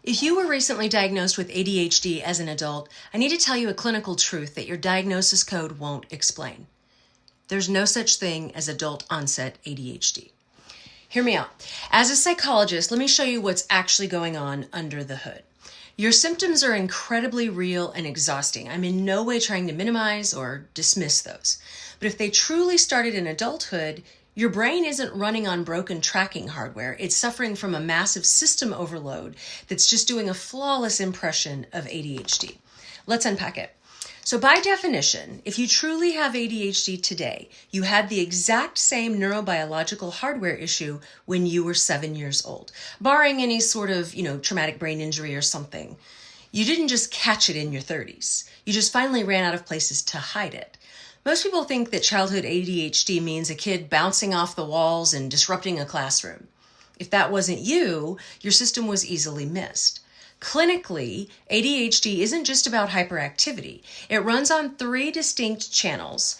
If you were recently diagnosed with ADHD as an adult, I need to tell you a clinical truth that your diagnosis code won't explain. There's no such thing as adult-onset ADHD. Hear me out. As a psychologist, let me show you what's actually going on under the hood. Your symptoms are incredibly real and exhausting. I'm in no way trying to minimize or dismiss those. But if they truly started in adulthood, your brain isn't running on broken tracking hardware. It's suffering from a massive system overload that's just doing a flawless impression of ADHD. Let's unpack it. So by definition, if you truly have ADHD today, you had the exact same neurobiological hardware issue when you were 7 years old, barring any sort of, traumatic brain injury or something. You didn't just catch it in your 30s. You just finally ran out of places to hide it. Most people think that childhood ADHD means a kid bouncing off the walls and disrupting a classroom. If that wasn't you, your system was easily missed. Clinically, ADHD isn't just about hyperactivity. It runs on 3 distinct channels: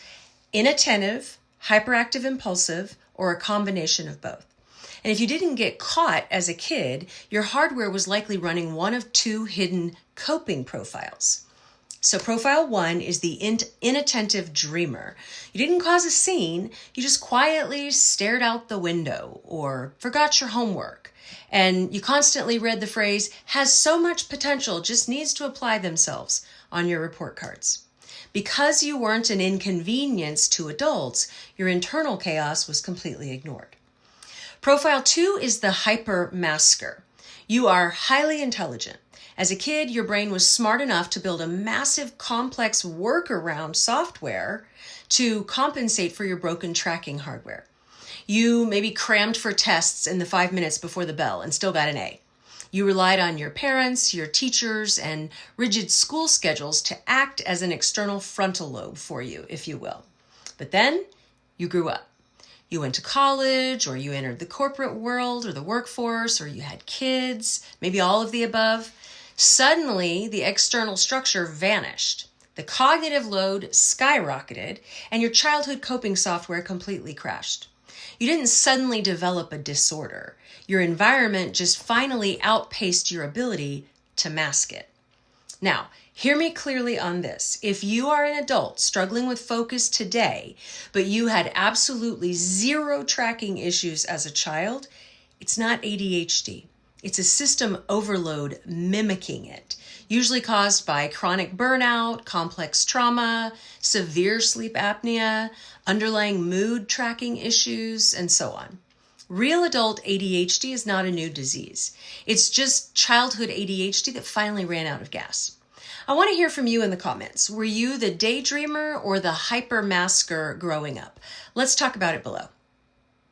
inattentive, hyperactive impulsive, or a combination of both. And if you didn't get caught as a kid, your hardware was likely running one of 2 hidden coping profiles. So profile 1 is the inattentive dreamer. You didn't cause a scene, you just quietly stared out the window or forgot your homework. And you constantly read the phrase, has so much potential, just needs to apply themselves, on your report cards. Because you weren't an inconvenience to adults, your internal chaos was completely ignored. Profile 2 is the hyper-masker. You are highly intelligent. As a kid, your brain was smart enough to build a massive, complex workaround software to compensate for your broken tracking hardware. You maybe crammed for tests in the 5 minutes before the bell and still got an A. You relied on your parents, your teachers, and rigid school schedules to act as an external frontal lobe for you, if you will. But then you grew up. You went to college, or you entered the corporate world or the workforce, or you had kids, maybe all of the above. Suddenly, the external structure vanished. The cognitive load skyrocketed, and your childhood coping software completely crashed. You didn't suddenly develop a disorder. Your environment just finally outpaced your ability to mask it. Now, hear me clearly on this. If you are an adult struggling with focus today, but you had absolutely 0 tracking issues as a child, it's not ADHD. It's a system overload mimicking it, usually caused by chronic burnout, complex trauma, severe sleep apnea, underlying mood tracking issues, and so on. Real adult ADHD is not a new disease. It's just childhood ADHD that finally ran out of gas. I want to hear from you in the comments. Were you the daydreamer or the hyper-masker growing up? Let's talk about it below.